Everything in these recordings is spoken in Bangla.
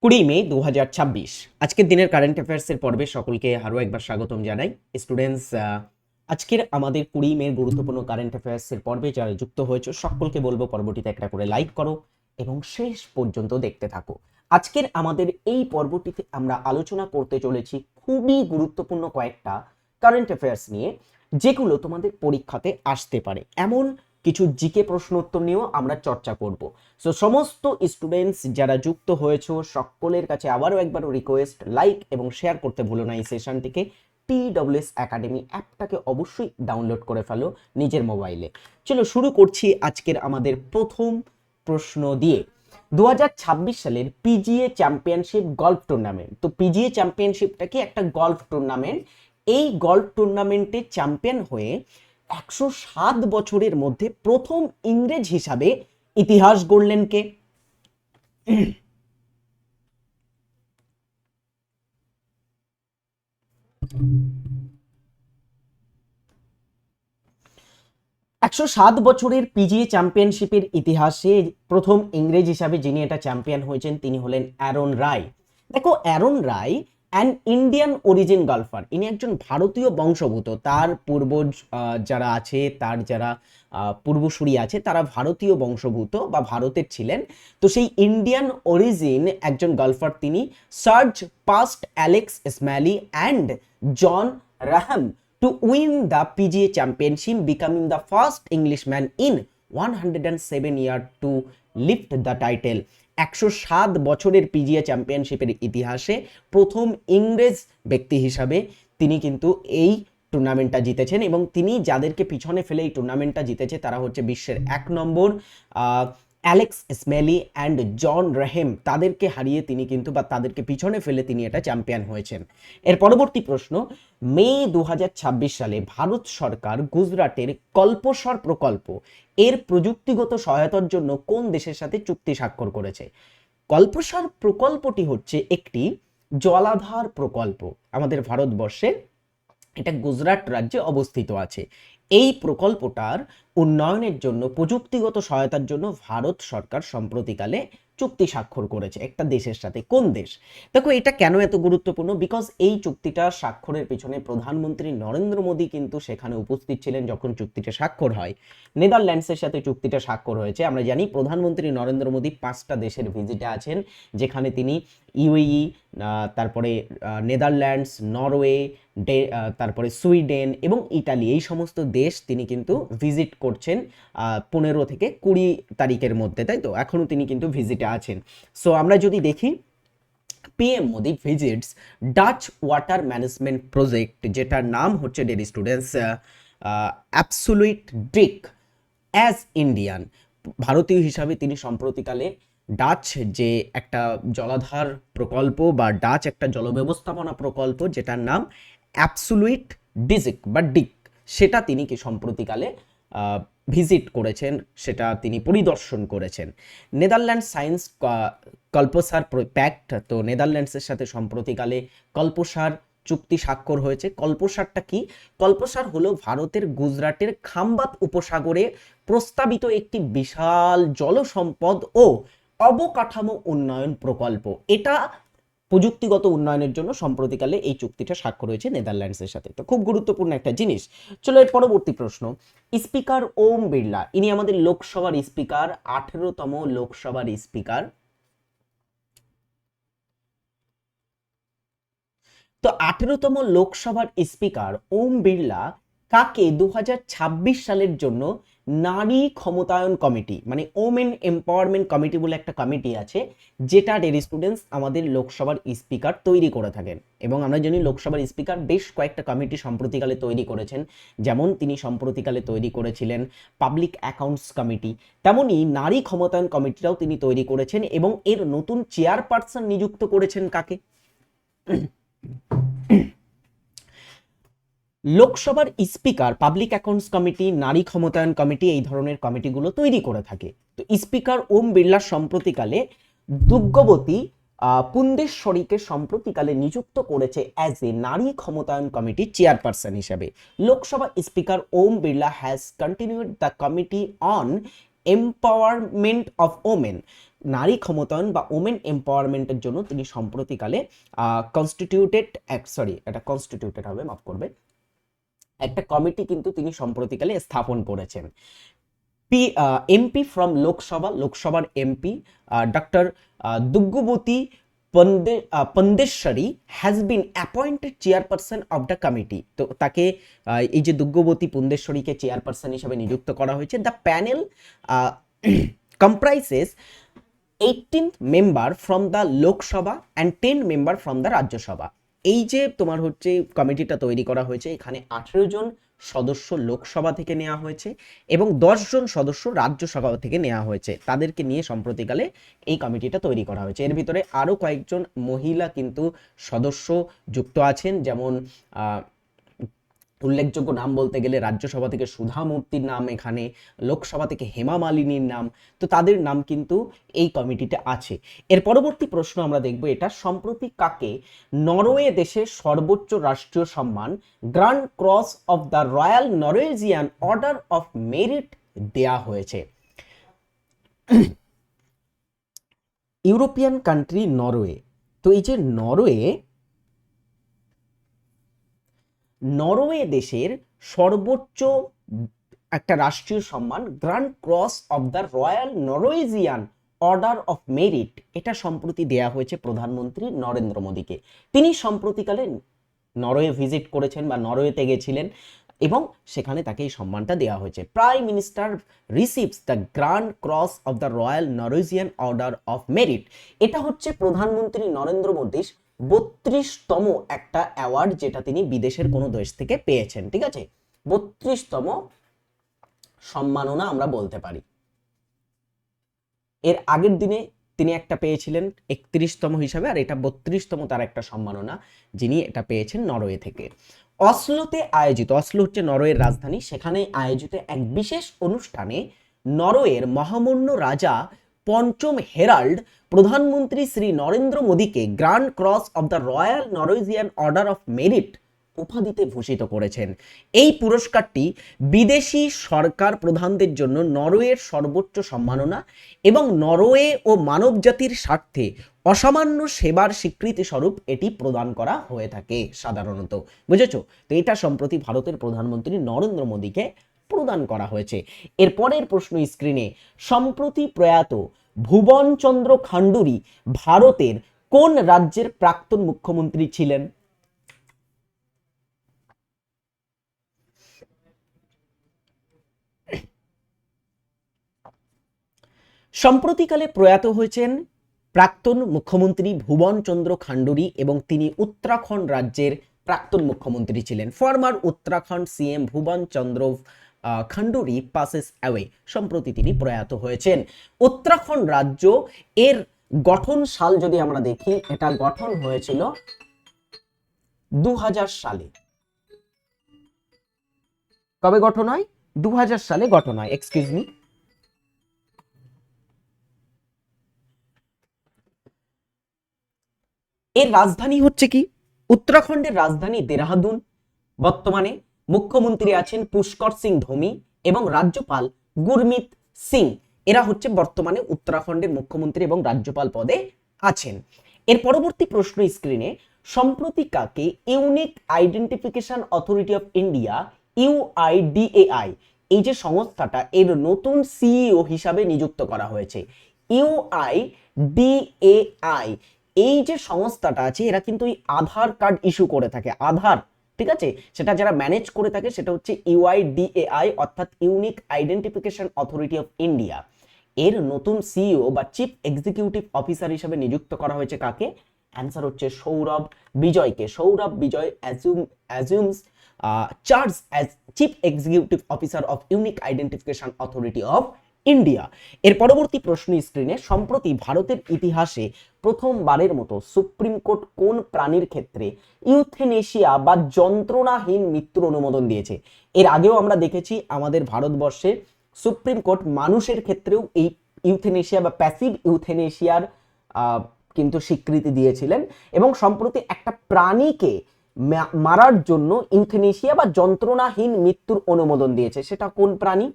20 মে 2026 আজকের দিনের কারেন্ট অ্যাফেয়ার্সের পর্বে সকলকে আরও একবার স্বাগতম জানাই। স্টুডেন্টস, আজকের আমাদের 20 মে গুরুত্বপূর্ণ কারেন্ট অ্যাফেয়ার্সের পর্বে যারা যুক্ত হয়েছে সকলকে বলবো পর্বটিতে একটা করে লাইক করো এবং শেষ পর্যন্ত দেখতে থাকো। আজকের আমাদের এই পর্বটিতে আমরা আলোচনা করতে চলেছি খুবই গুরুত্বপূর্ণ কয়েকটা কারেন্ট অ্যাফেয়ার্স নিয়ে, যেগুলো তোমাদের পরীক্ষাতে আসতে পারে। এমন কিছু জিকে প্রশ্ন উত্তর নিয়েও আমরা চর্চা করব। সো সমস্ত স্টুডেন্টস যারা যুক্ত হয়েছো সকলের কাছে আবারও একবারও রিকোয়েস্ট, লাইক এবং শেয়ার করতে ভুলো না এই সেশনটিকে। TWS একাডেমি অ্যাপটাকে অবশ্যই ডাউনলোড করে ফেলো নিজের মোবাইলে। চলো শুরু করছি আজকের আমাদের প্রথম প্রশ্ন দিয়ে। 2026 সালের পিজিএ চ্যাম্পিয়নশিপ গল্ফ টুর্নামেন্ট। তো পিজিএ চ্যাম্পিয়নশিপটা কি একটা গল্ফ টুর্নামেন্ট। এই গল্ফ টুর্নামেন্টে চ্যাম্পিয়ন হয়ে 107 বছরের মধ্যে প্রথম ইংরেজ হিসাবে ইতিহাস গড়লেন কে? 107 বছরের পিজিএ চ্যাম্পিয়নশিপের ইতিহাসে প্রথম ইংরেজ হিসাবে যিনি এটা চ্যাম্পিয়ন হয়েছেন তিনি হলেন অ্যারন রায়। দেখো, Aaron Roy an Indian origin golfer. ইনি একজন ভারতীয় বংশোদ্ভূত। তার পূর্বজ যারা আছে, তার যারা পূর্বসূরি আছে তারা ভারতীয় বংশোদ্ভূত বা ভারতের ছিলেন। তো সেই ইন্ডিয়ান অরিজিন একজন গল্ফার তিনি। Surge past Alex Smalley and Jon Rahm to win the PGA Championship, becoming the first Englishman in 107 years to lift the title. 107 বছরের পিজিএ চ্যাম্পিয়নশিপের ইতিহাসে প্রথম ইংরেজ ব্যক্তি হিসাবে তিনি কিন্তু এই টুর্নামেন্টটা জিতেছেন, এবং তিনি যাদেরকে পিছনে ফেলে এই টুর্নামেন্টটা জিতেছে তারা হচ্ছে বিশ্বের 1 নম্বর অ্যালেক্স ইসমাইলি অ্যান্ড জন রাহেম। তাদেরকে হারিয়ে তিনি কিন্তু বা তাদেরকে পিছনে ফেলে তিনি এটা চ্যাম্পিয়ন হয়েছেন। এর পরবর্তী প্রশ্ন, মে 2026 সালে ভারত সরকার গুজরাটের কল্পসর প্রকল্প এর প্রযুক্তিগত সহায়তার জন্য কোন দেশের সাথে চুক্তি স্বাক্ষর করেছে? কল্পসর প্রকল্পটি হচ্ছে একটি জলাধার প্রকল্প আমাদের ভারতবর্ষে। এটা গুজরাট রাজ্যে অবস্থিত আছে। এই প্রকল্পটার উন্নয়নের জন্য প্রযুক্তিগত সহায়তার জন্য ভারত সরকার সম্প্রতিকালে চুক্তি স্বাক্ষর করেছে একটা দেশের সাথে। কোন দেশ? দেখো, এটা কেন এত গুরুত্বপূর্ণ? বিকজ এই চুক্তিটা স্বাক্ষরের পিছনে প্রধানমন্ত্রী নরেন্দ্র মোদী কিন্তু সেখানে উপস্থিত ছিলেন যখন চুক্তিটা স্বাক্ষর হয়। নেদারল্যান্ডসের সাথে চুক্তিটা স্বাক্ষর হয়েছে। আমরা জানি প্রধানমন্ত্রী নরেন্দ্র মোদী 5টা দেশের ভিজিটে আছেন, যেখানে তিনি ইউএই, তারপরে নেদারল্যান্ডস, নরওয়ে, তারপরে সুইডেন এবং ইটালি, এই সমস্ত দেশ তিনি কিন্তু ভিজিট করছেন 15 থেকে 20 তারিখের মধ্যে, তাই তো? এখনও তিনি কিন্তু ভিজিটে আছেন। সো আমরা যদি দেখি, PM Modi visits Dutch water management project, যেটার নাম হচ্ছে ডেয়ার স্টুডেন্টস অ্যাবসোলিউট ড্রিক অ্যাজ ইন্ডিয়ান। ভারতীয় হিসাবে তিনি সম্প্রতিকালে ডাচ যে একটা জলাধার প্রকল্প বা ডাচ একটা জলব্যবস্থাপনা প্রকল্প যেটার নাম অ্যাবসোলিউট ডিজিক বা ডিক, সেটা তিনি কি সম্প্রতিকালে ভিজিট করেছেন, সেটা তিনি পরিদর্শন করেছেন। নেদারল্যান্ড সায়েন্স কল্পসার প্যাক্ট, তো নেদারল্যান্ডসের সাথে সম্প্রতিকালে কল্পসার চুক্তি স্বাক্ষর হয়েছে। কল্পসারটা কি? কল্পসার হলো ভারতের গুজরাটের খাম্বাত উপসাগরে প্রস্তাবিত একটি বিশাল জলসম্পদ ও অবকাঠামো উন্নয়ন প্রকল্প। এটা প্রযুক্তিগত উন্নয়নের জন্য সম্প্রতিকালে এই চুক্তিটা স্বাক্ষর হয়েছে নেদারল্যান্ডসের সাথে। তো খুব গুরুত্বপূর্ণ একটা জিনিস। চলো এর পরবর্তী প্রশ্ন, স্পিকার ওম বিড়লা, ইনি আমাদের লোকসভার স্পিকার, 18তম লোকসভার স্পিকার। তো 18তম লোকসভার স্পিকার ওম বিড়লা কাকে 2026 সালের জন্য নারী ক্ষমতায়ন কমিটি, মানে ওমেন এম্পাওয়ারমেন্ট কমিটি বলে একটা কমিটি আছে, যেটা ডেয়ার স্টুডেন্টস আমাদের লোকসভার স্পিকার তৈরি করে থাকেন। এবং আমরা জানি লোকসভার স্পিকার বেশ কয়েকটা কমিটি সম্প্রতিকালে তৈরি করেছেন। যেমন তিনি সম্প্রতিকালে তৈরি করেছিলেন পাবলিক অ্যাকাউন্টস কমিটি, তেমনি নারী ক্ষমতায়ন কমিটিটাও তিনি তৈরি করেছেন, এবং এর নতুন চেয়ারপারসন নিযুক্ত করেছেন কাকে? লোকসভার স্পিকার পাবলিক অ্যাকাউন্টস কমিটি, নারী ক্ষমতায়ন কমিটি, এই ধরনের কমিটিগুলো তৈরি করে থাকে। তো স্পিকার ওম বিড়লা সম্প্রতিকালে দুর্গবতী পুন্দেশ্বরীকে সম্প্রতিকালে নিযুক্ত করেছে অ্যাজ এ নারী ক্ষমতায়ন কমিটি চেয়ারপারসন হিসেবে। Lok Sabha speaker Om Birla has continued the committee on empowerment of women. নারী ক্ষমতায়ন বা ওমেন এম্পাওয়ারমেন্টের জন্য তিনি সম্প্রতিকালে কনস্টিটিউটেড হবে, মাফ করবে, একটা কমিটি কিন্তু তিনি সম্প্রতিকালে স্থাপন করেছেন। এমপি ফ্রম লোকসভার MP doctor Daggubati Purandeswari has been appointed chairperson of the committee. তো তাকে এই যে দুগ্গবতী পুন্দেশ্বরীকে চেয়ারপারসন হিসেবে নিযুক্ত করা হয়েছে। The panel comprises 18 member from the Lok Sabha and 10 member from the Rajya Sabha. এই যে তোমার হচ্ছে কমিটিটা তৈরি করা হয়েছে, এখানে 18 জন সদস্য লোকসভা থেকে নেওয়া হয়েছে এবং 10 জন সদস্য রাজ্যসভা থেকে নেওয়া হয়েছে। তাদেরকে নিয়ে সম্প্রতিকালে এই কমিটিটা তৈরি করা হয়েছে। এর ভিতরে আরও কয়েকজন মহিলা কিন্তু সদস্য যুক্ত আছেন, যেমন উল্লেখযোগ্য নাম বলতে গেলে রাজ্যসভা থেকে সুধা মূর্তির নাম, এখানে লোকসভা থেকে হেমা মালিনীর নাম, তো তাদের নাম কিন্তু এই কমিটিতে আছে। এর পরবর্তী প্রশ্ন আমরা দেখব, এটা সম্প্রতি কাকে নরওয়ে দেশের সর্বোচ্চ রাষ্ট্রীয় সম্মান grand cross of the royal Norwegian order of merit দেয়া হয়েছে? European country Norway. তো এই যে নরওয়ে দেশের সর্বোচ্চ একটা রাষ্ট্রীয় সম্মান grand cross of the royal Norwegian order of merit, এটা সম্প্রতি দেয়া হয়েছে প্রধানমন্ত্রী নরেন্দ্র মোদীকে। তিনি সম্প্রতিকালে নরওয়ে ভিজিট করেছেন বা নরওয়েতে গেছিলেন এবং সেখানে তাকে এই সম্মানটা দেওয়া হয়েছে। Prime minister receives the grand cross of the royal Norwegian order of merit. এটা হচ্ছে প্রধানমন্ত্রী নরেন্দ্র মোদীর 32তম একটা অ্যাওয়ার্ড, যেটা তিনি বিদেশের কোনো দেশ থেকে পেয়েছেন। ঠিক আছে, 32তম সম্মাননা আমরা বলতে পারি। এর আগের দিনে তিনি একটা পেয়েছিলেন 31তম হিসাবে, আর এটা 32তম তার একটা সম্মাননা, যিনি এটা পেয়েছেন নরওয়ে থেকে। অসলোতে আয়োজিত, অসলো হচ্ছে নরওয়ের রাজধানী, সেখানে আয়োজিত এক বিশেষ অনুষ্ঠানে নরওয়ের মহামান্য রাজা পঞ্চম হেরাল্ড প্রধানমন্ত্রী শ্রী নরেন্দ্র মোদীকে grand cross of the royal Norwegian order of merit উপাধিতে ভূষিত করেছেন। এই পুরস্কারটি বিদেশি সরকার প্রধানদের জন্য নরওয়ের সর্বোচ্চ সম্মাননা এবং নরওয়ে ও মানবজাতির স্বার্থে অসামান্য সেবার স্বীকৃতি স্বরূপ এটি প্রদান করা হয়ে থাকে সাধারণত। বুঝেছো? তো এটা সম্প্রতি ভারতের প্রধানমন্ত্রী নরেন্দ্র মোদীকে প্রদান করা হয়েছে। এর পরের প্রশ্ন স্ক্রিনে, সম্প্রতি প্রয়াত ভুবনচন্দ্র খান্ডুরি ভারতের কোন রাজ্যের প্রাক্তন মুখ্যমন্ত্রী ছিলেন? সম্প্রতিকালে প্রয়াত হয়েছেন প্রাক্তন মুখ্যমন্ত্রী ভুবনচন্দ্র খান্ডুরি এবং তিনি উত্তরাখণ্ড রাজ্যের প্রাক্তন মুখ্যমন্ত্রী ছিলেন। Former Uttarakhand CM Bhuvan Chandra Khanduri passes away, সম্প্রতি তিনি প্রয়াত হয়েছেন। উত্তরাখণ্ড রাজ্য এর গঠন সাল যদি আমরা দেখি, এটা গঠন হয়েছিল 2000 সালে। কবে গঠন হয়? 2000 সালে গঠন হয়। Excuse me. এর রাজধানী হচ্ছে কি? উত্তরাখণ্ডের রাজধানী দেহরাদুন। বর্তমানে মুখ্যমন্ত্রী আছেন পুষ্কর সিং ধামি এবং রাজ্যপাল গুরমিত সিং। এরা হচ্ছে বর্তমানে উত্তরাখণ্ডের মুখ্যমন্ত্রী এবং রাজ্যপাল পদে আছেন। এর পরবর্তী প্রশ্ন স্ক্রিনে, সম্প্রতি কাকে unique identification authority of India UIDAI, এই যে সংস্থাটা, এর নতুন সিইও হিসাবে নিযুক্ত করা হয়েছে। ইউআইডিএআই এই যে সংস্থাটা আছে, এরা কিন্তু এই আধার কার্ড ইস্যু করে থাকে, আধার, ঠিক আছে, সেটা যারা ম্যানেজ করে থাকে সেটা হচ্ছে ইউআইডিএআই, অর্থাৎ unique identification authority of India. এর নতুন সিইও বা চিফ এক্সিকিউটিভ অফিসার হিসেবে নিযুক্ত করা হয়েছে কাকে? অ্যান্সার হচ্ছে সৌরভ বিজয়কে। Sourav Vijay assumes charge as chief executive officer of unique identification authority of India. এর পরবর্তী প্রশ্ন স্ক্রিনে, সম্প্রতি ভারতের ইতিহাসে প্রথমবারের মতো সুপ্রিম কোর্ট কোন প্রাণীর ক্ষেত্রে ইউথেনেশিয়া বা যন্ত্রণাহীন মৃত্যুর অনুমোদন দিয়েছে? এর আগেও আমরা দেখেছি আমাদের ভারতবর্ষে সুপ্রিম কোর্ট মানুষের ক্ষেত্রেও এই ইউথেনেশিয়া বা প্যাসিভ ইউথেনেশিয়ার কিন্তু স্বীকৃতি দিয়েছিলেন, এবং সম্প্রতি একটা প্রাণীকে মারার জন্য ইউথেনেশিয়া বা যন্ত্রণাহীন মৃত্যুর অনুমোদন দিয়েছে। সেটা কোন প্রাণী?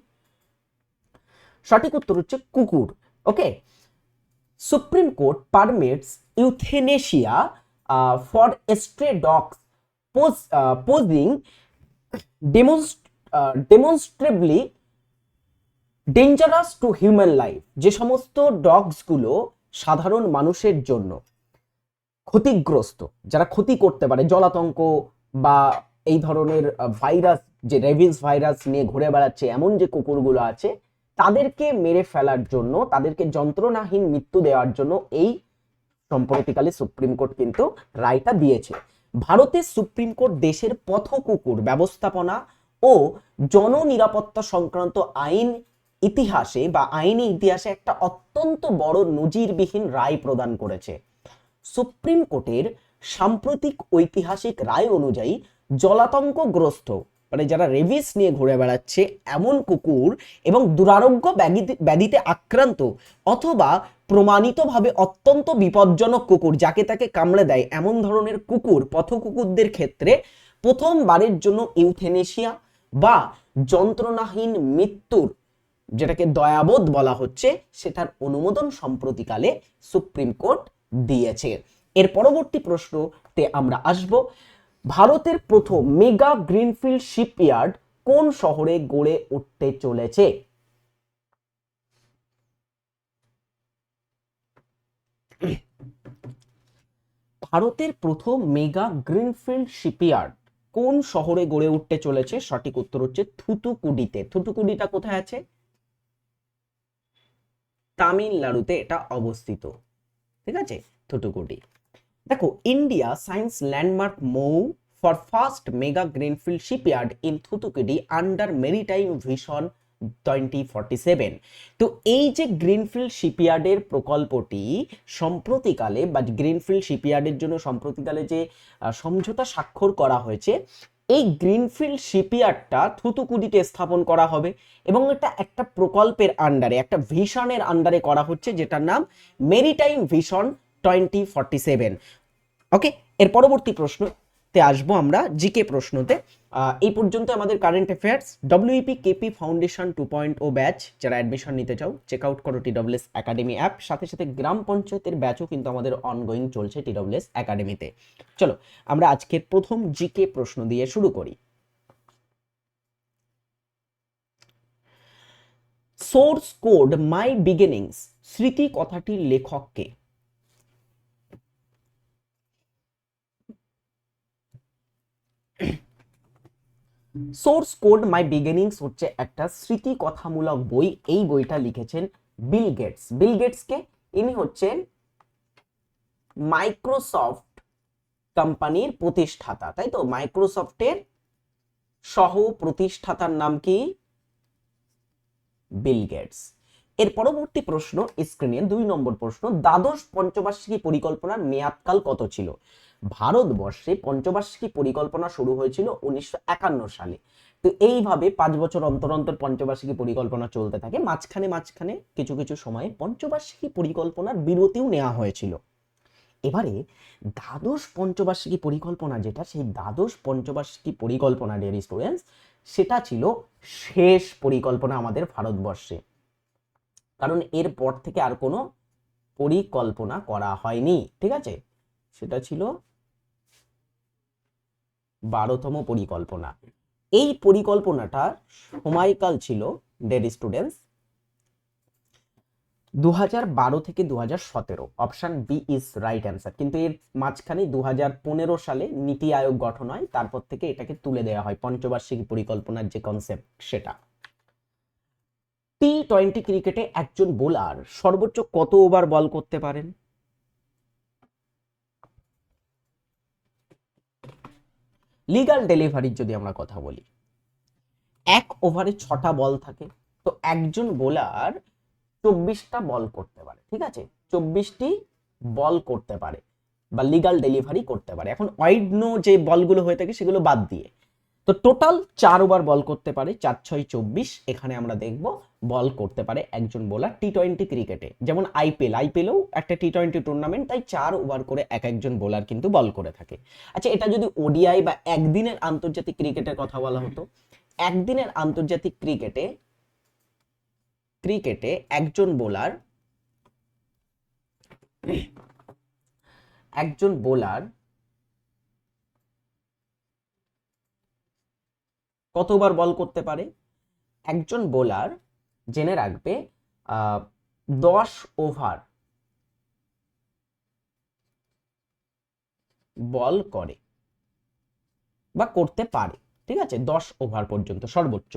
সঠিক উত্তর হচ্ছে কুকুর। Okay, supreme court permits euthanasia for stray dogs posing demonstrably dangerous to human life। যে সমস্ত ডগসগুলো সাধারণ মানুষের জন্য ক্ষতিগ্রস্ত, যারা ক্ষতি করতে পারে, জলাতঙ্ক বা এই ধরনের ভাইরাস, যে রেবিস ভাইরাস নিয়ে ঘুরে বেড়াচ্ছে এমন যে কুকুরগুলো আছে, তাদেরকে মেরে ফেলার জন্য, তাদেরকে যন্ত্রণাহীন মৃত্যু দেওয়ার জন্য এই সম্প্রতিকালে সুপ্রিম কোর্ট কিন্তু রায়টা দিয়েছে। ভারতের সুপ্রিম কোর্ট দেশের পথ কুকুর ব্যবস্থাপনা ও জননিরাপত্তা সংক্রান্ত আইনি ইতিহাসে একটা অত্যন্ত বড় নজিরবিহীন রায় প্রদান করেছে। সুপ্রিম কোর্টের সাম্প্রতিক ঐতিহাসিক রায় অনুযায়ী জলাতঙ্কগ্রস্ত, মানে যারা রেবিস নিয়ে ঘুরে বেড়াচ্ছে এমন কুকুর এবং দুরারোগ্য ব্যাধিতে আক্রান্ত অথবা প্রমাণিতভাবে অত্যন্ত বিপজ্জনক কুকুর, যাকে তাকে কামড়ে দেয় এমন ধরনের কুকুর, পথ কুকুরদের ক্ষেত্রে প্রথমবারের জন্য ইউথেনেশিয়া বা যন্ত্রণাহীন মৃত্যুর, যেটাকে দয়াবোধ বলা হচ্ছে, সেটার অনুমোদন সম্প্রতিকালে সুপ্রিম কোর্ট দিয়েছে। এর পরবর্তী প্রশ্নতে আমরা আসব, ভারতের প্রথম মেগা গ্রিনফিল্ড শিপইয়ার্ড কোন শহরে গড়ে উঠতে চলেছে? ভারতের প্রথম মেগা গ্রিনফিল্ড শিপইয়ার্ড কোন শহরে গড়ে উঠতে চলেছে? সঠিক উত্তর হচ্ছে থুতুকুডিতে। থুতুকুডিটা কোথায় আছে? তামিলনাড়ুতে এটা অবস্থিত, ঠিক আছে, থুতুকুডি। দেখো, India science landmark MoU for first mega greenfield shipyard in Thoothukudi under maritime vision 2047। তো এই যে গ্রিনফিল্ড শিপইয়ার্ডের প্রকল্পটি সম্প্রতিকালে, বা গ্রিনফিল্ড শিপইয়ার্ডের জন্য সম্প্রতিকালে যে সমঝোতা স্বাক্ষর করা হয়েছে, এই গ্রিনফিল্ড শিপইয়ার্ডটা থুতুকুডিতে স্থাপন করা হবে এবং এটা একটা প্রকল্পের আন্ডারে, একটা ভিশনের আন্ডারে করা হচ্ছে, যেটার নাম মেরিটাইম ভিশন 2047। ওকে, এর পরবর্তী প্রশ্নতে আসবো আমরা, জিকে প্রশ্নতে। এই পর্যন্ত আমাদের current affairs. WEP KP foundation 2.0 batch, যারা অ্যাডমিশন নিতে চাও চেক আউট করো TWS একাডেমি অ্যাপ। সাথে সাথে গ্রাম পঞ্চায়েতের ব্যাচও কিন্তু আমাদের অনগোয়িং চলছে TWS একাডেমিতে। চলো আমরা আজকের প্রথম জিকে প্রশ্ন দিয়ে শুরু করি। সোর্স কোড মাই বিগিনিংস স্মৃতি কথাটির লেখক কে? সোর্স কোড মাই বিগিনিংস হচ্ছে একটা স্মৃতি কথামূলক বই। এই বইটা লিখেছেন বিল গেটস। বিল গেটসকে, ইনি হচ্ছেন মাইক্রোসফট কোম্পানির প্রতিষ্ঠাতা, তাই তো? মাইক্রোসফটের সহ প্রতিষ্ঠাতার নাম কি? Bill Gates. এর পরবর্তী প্রশ্ন স্ক্রিনে 2 নম্বর প্রশ্ন, দ্বাদশ পঞ্চবার্ষিকী পরিকল্পনার মেয়াদকাল কত ছিল? ভারতবর্ষে পঞ্চবার্ষিকী পরিকল্পনা শুরু হয়েছিল 1951 সালে। তো এইভাবে 5 বছর অন্তর অন্তর পঞ্চবার্ষিকী পরিকল্পনা চলতে থাকে। মাঝখানে কিছু কিছু সময়ে পঞ্চবার্ষিকী পরিকল্পনার বিরতিও নেওয়া হয়েছিল। এবারে দ্বাদশ পঞ্চবার্ষিকী পরিকল্পনা যেটা, সেই দ্বাদশ পঞ্চবার্ষিকী পরিকল্পনা ডিয়ার স্টুডেন্টস, সেটা ছিল শেষ পরিকল্পনা আমাদের ভারতবর্ষে, কারণ এর পর থেকে আর কোনো পরিকল্পনা করা হয়নি, ঠিক আছে? সেটা ছিল 12তম পরিকল্পনা। এই পরিকল্পনাটার সময়কাল ছিল ডিয়ার স্টুডেন্টস 2012 থেকে 2017। Option B is right answer. কিন্তু এর মাঝখানে 2015 সালে নীতি আয়োগ গঠন হয়, তারপর থেকে এটাকে তুলে দেওয়া হয় পঞ্চবার্ষিকী পরিকল্পনার যে কনসেপ্ট সেটা। T20 ক্রিকেটে একজন বোলার সর্বোচ্চ কত ওভার বল করতে পারেন? লিগ্যাল ডেলিভারির যদি আমরা কথা বলি, 1 ওভারে 6টা বল থাকে, তো একজন বোলার 24টা বল করতে পারে, ঠিক আছে? 24টি বল করতে পারে বা লিগ্যাল ডেলিভারি করতে পারে। এখন ওয়াইড নো যে বলগুলো হয়ে থাকে সেগুলো বাদ দিয়ে, তো টোটাল 4 ওভার বল করতে পারে, 4 6 24। এখানে আমরা দেখব বল করতে পারে একজন বোলার T20 ক্রিকেটে। যেমন আইপিএলও একটা T20 টুর্নামেন্ট, তাই 4 ওভার করে একজন বোলার কিন্তু বল করে থাকে। আচ্ছা, এটা যদি ওডিআই বা একদিনের আন্তর্জাতিক ক্রিকেটের কথা বলা হতো, একদিনের আন্তর্জাতিক ক্রিকেটে একজন বোলার একজন বোলার কতবার বল করতে পারে? একজন বোলার জেনে রাখবে 10 ওভার বল করে বা করতে পারে, ঠিক আছে, 10 ওভার পর্যন্ত সর্বোচ্চ।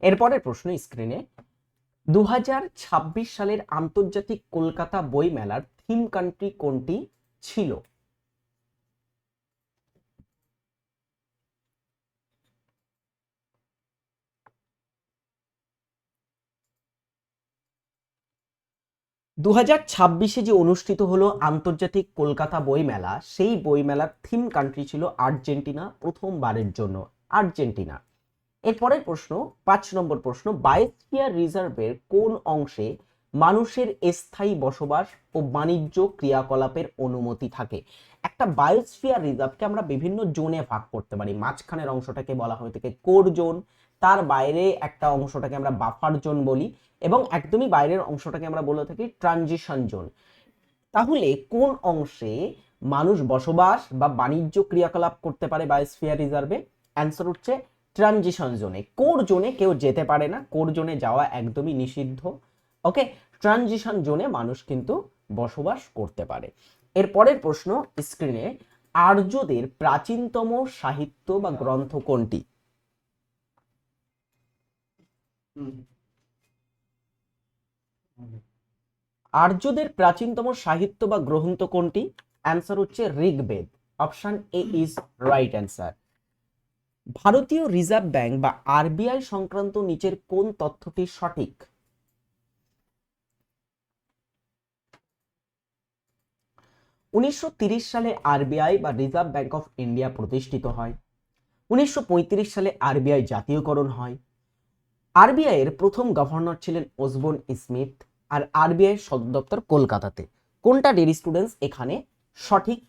এরপরের প্রশ্ন স্ক্রিনে, 2026 সালের আন্তর্জাতিক কলকাতা বই মেলার থিম কান্ট্রি কোনটি ছিল? দু হাজার ছাব্বিশে যে অনুষ্ঠিত হলো আন্তর্জাতিক কলকাতা বই মেলা, সেই বই মেলার থিম কান্ট্রি ছিল আর্জেন্টিনা, প্রথমবারের জন্য আর্জেন্টিনা। এরপরের প্রশ্ন, 5 নম্বর প্রশ্ন, বায়োস্ফিয়ার রিজার্ভের কোন অংশে মানুষের স্থায়ী বসবাস ও বাণিজ্য ক্রিয়াকলাপের অনুমতি থাকে? একটা বায়োস্ফিয়ার রিজার্ভকে আমরা বিভিন্ন জোনে ভাগ করতে পারি। মাঝখানের অংশটাকে বলা হয়ে থাকে কোর জোন, তার বাইরে একটা অংশটাকে আমরা বাফার জোন বলি, এবং একদমই বাইরের অংশটাকে আমরা বলে থাকি ট্রানজিশন জোন। তাহলে কোন অংশে মানুষ বসবাস বা বাণিজ্য ক্রিয়াকলাপ করতে পারে বায়োস্ফিয়ার রিজার্ভে? অ্যান্সার হচ্ছে ট্রানজিশন জোনে। কোর জোনে কেউ যেতে পারে না, কোর জোনে যাওয়া একদমই নিষিদ্ধ। ওকে, ট্রানজিশন জোনে মানুষ কিন্তু বসবাস করতে পারে। এরপরের প্রশ্ন স্ক্রিনে, আর্যদের প্রাচীনতম সাহিত্য বা গ্রন্থ কোনটি? আর্যদের প্রাচীনতম সাহিত্য বা গ্রন্থ কোনটি? অ্যান্সার হচ্ছে Rigveda. Option A is right answer. ভারতীয় রিজার্ভ ব্যাংক বা আরবিআই সংক্রান্ত নিচের কোন তথ্যটি সঠিক? 1930 সালে আরবিআই বা রিজার্ভ ব্যাংক অফ ইন্ডিয়া প্রতিষ্ঠিত হয়। 1935 সালে আরবিআই জাতীয়করণ হয়। আরবিআই এর প্রথম গভর্নর ছিলেন ওসবোর্ন স্মিথ, আর আরবিআই এর সদর দপ্তর কলকাতাতে। কোনটা ডিয়ার স্টুডেন্টস এখানে সঠিক?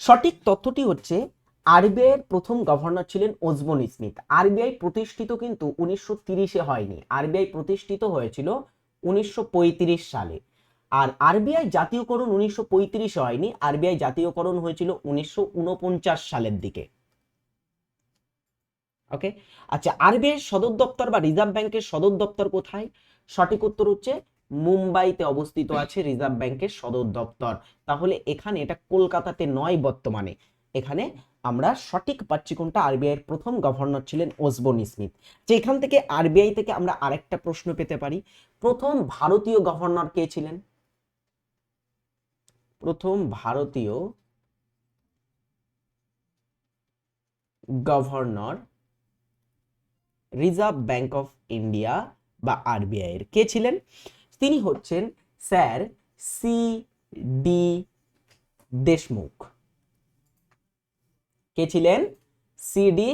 সঠিক তথ্যটি হচ্ছে আরবিআই এর প্রথম গভর্নর ছিলেন ওসবোর্ন স্মিথ। আরবিআই প্রতিষ্ঠিত কিন্তু 1930-এ হয়নি, আরবিআই প্রতিষ্ঠিত হয়েছিল 1935 সালে। আর আরবিআই জাতীয়করণ 1935-এ হয়নি, আরবিআই জাতীয়করণ হয়েছিল 1949 সালের দিকে। ওকে, আচ্ছা, আরবিআই সদর দপ্তর বা রিজার্ভ ব্যাংকের সদর দপ্তর কোথায়? সঠিক উত্তর হচ্ছে মুম্বাইতে অবস্থিত আছে রিজার্ভ ব্যাংকের সদর দপ্তর। তাহলে এখানে এটা কলকাতাতে নয় বর্তমানে, এখানে আমরা সঠিক পাচ্ছি কোনটা, আরবিআই এর প্রথম গভর্নর ছিলেন ওসবোর্ন স্মিথ। যে এখান থেকে আরবিআই থেকে আমরা আরেকটা প্রশ্ন পেতে পারি, প্রথম ভারতীয় গভর্নর কে ছিলেন? প্রথম ভারতীয় governor reserve bank of India বা আরবিআই এর কে ছিলেন? তিনি হচ্ছেন স্যার সি ডি দেশমুখ। কে ছিলেন? সি ডি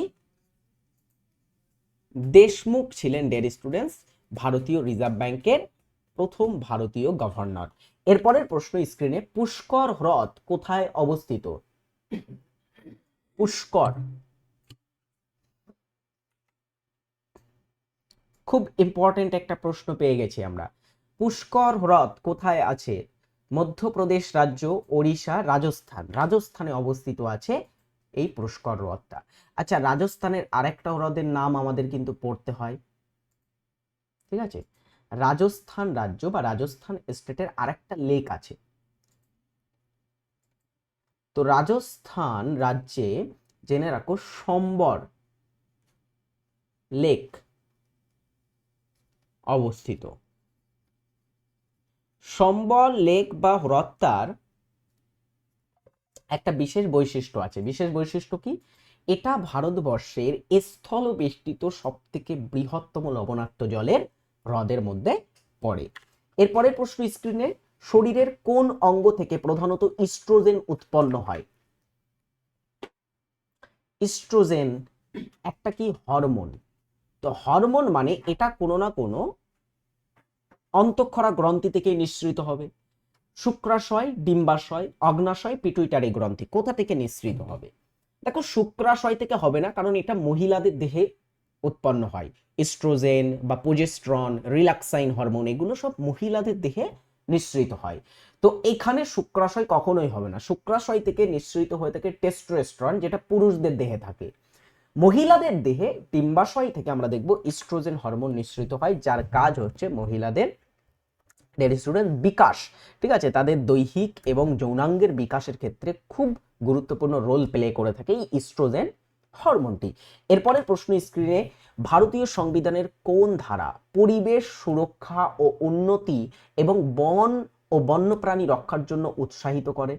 দেশমুখ ছিলেন ডিয়ার স্টুডেন্টস ভারতীয় রিজার্ভ ব্যাংকের প্রথম ভারতীয় গভর্নর। এরপরের প্রশ্ন স্ক্রিনে, পুষ্কর হ্রদ কোথায় অবস্থিত? পুষ্কর, খুব ইম্পর্টেন্ট একটা প্রশ্ন পেয়ে গেছি আমরা। পুষ্কর হ্রদ কোথায় আছে? মধ্যপ্রদেশ রাজ্য, ওড়িশা, রাজস্থান। রাজস্থানে অবস্থিত আছে এই পুষ্কর হ্রদটা। আচ্ছা, রাজস্থানের আরেকটা হ্রদের নাম আমাদের কিন্তু পড়তে হয়, ঠিক আছে? রাজস্থান রাজ্য বা রাজস্থান স্টেটের আরেকটা লেক আছে। তো রাজস্থান রাজ্যে জেনে রাখো সম্বর লেক অবস্থিত। সম্বর লেক বা হ্রদটার একটা বিশেষ বৈশিষ্ট্য আছে। বিশেষ বৈশিষ্ট্য কি? এটা ভারতবর্ষের স্থল বেষ্টিত সব থেকে বৃহত্তম লবণাক্ত জলের হ্রদের মধ্যে পড়ে। এরপরের প্রশ্ন স্ক্রিনে, শরীরের কোন অঙ্গ থেকে প্রধানত ইস্ট্রোজেন উৎপন্ন হয়? ইস্ট্রোজেন একটা কি হরমোন। তো হরমোন মানে এটা কোনো না কোনো অন্তঃক্ষরা গ্রন্থি থেকে নিঃসৃত হবে। শুক্রাশয়, ডিম্বাশয়, অগ্নাশয়, পিটুইটারি গ্রন্থি কোথা থেকে নিঃসৃত হবে? দেখো, শুক্রাশয় থেকে হবে না, কারণ এটা মহিলাদের দেহে উৎপন্ন হয়। ইস্ট্রোজেন বা প্রোজেস্টেরন, রিল্যাক্সাইন হরমোন, এগুলো সব মহিলাদের দেহে নিঃসৃত হয়। তো এখানে শুক্রাশয় কখনোই হবে না, শুক্রাশয় থেকে নিঃসৃত হয়ে থাকে টেস্টোস্টেরন, যেটা পুরুষদের দেহে থাকে। মহিলাদের দেহে ডিম্বাশয় থেকে আমরা দেখব ইস্ট্রোজেন হরমোন নিঃসৃত হয়, যার কাজ হচ্ছে মহিলাদের স্টুডেন্ট বিকাশ, ঠিক আছে, তাদের দৈহিক এবং যৌনাঙ্গের বিকাশের ক্ষেত্রে খুব গুরুত্বপূর্ণ রোল প্লে করে থাকে এই ইস্ট্রোজেন হরমোনটি। এরপরের প্রশ্ন স্ক্রিনে, ভারতীয় সংবিধানের কোন ধারা পরিবেশ সুরক্ষা ও উন্নতি এবং বন ও বন্যপ্রাণী রক্ষার জন্য উৎসাহিত করে?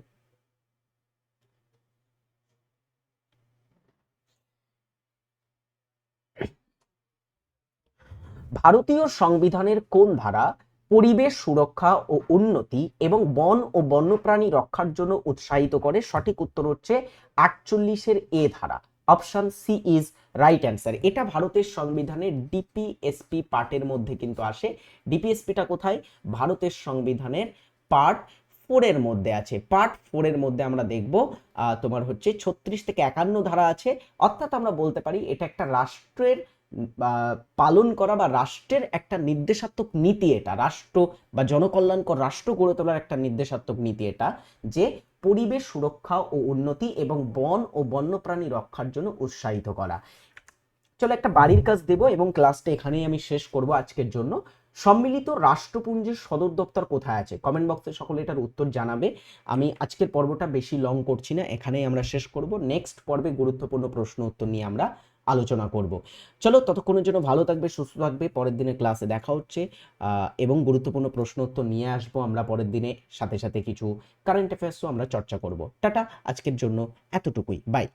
ভারতীয় সংবিধানের কোন ধারা পরিবেশ সুরক্ষা ও উন্নতি এবং বন ও বন্যপ্রাণী রক্ষার জন্য উৎসাহিত করে? সঠিক উত্তর হচ্ছে 48-এর এ ধারা। Option C is right answer. এটা ভারতের সংবিধানের ডিপিএসপি পার্টের মধ্যে কিন্তু আসে। ডিপিএসপিটা কোথায়? ভারতের সংবিধানের পার্ট 4 এর মধ্যে আছে। পার্ট 4 এর মধ্যে আমরা দেখব তোমার হচ্ছে 36 থেকে 51 ধারা আছে। অর্থাৎ আমরা বলতে পারি এটা একটা রাষ্ট্রের পালন করা বা রাষ্ট্রের একটা নির্দেশাত্মক নীতি, এটা রাষ্ট্র বা জনকল্যাণকর রাষ্ট্র গড়ে তোলার একটা নির্দেশাত্মক নীতি এটা, যে পরিবেশ সুরক্ষা ও উন্নতি এবং বন ও বন্যপ্রাণী রক্ষার জন্য উৎসাহিত করা। চলো একটা বাড়ির কাজ দেব এবং ক্লাসটা এখানেই আমি শেষ করব আজকের জন্য। সম্মিলিত রাষ্ট্রপুঞ্জের সদর দপ্তর কোথায় আছে? কমেন্ট বক্সে সকলে এটার উত্তর জানাবে। আমি আজকের পর্বটা বেশি লং করছি না, এখানেই আমরা শেষ করব। নেক্সট পর্বে গুরুত্বপূর্ণ প্রশ্ন উত্তর নিয়ে আমরা আলোচনা করব। চলো ততক্ষণের জন্য ভালো থাকবে, সুস্থ থাকবে। পরের দিনের ক্লাসে দেখা হচ্ছে এবং গুরুত্বপূর্ণ প্রশ্ন উত্তর নিয়ে আসবো আমরা পরের দিনে, সাথে সাথে কিছু কারেন্ট অ্যাফেয়ার্সও আমরা চর্চা করব। টাটা, আজকের জন্য এতটুকুই, বাই।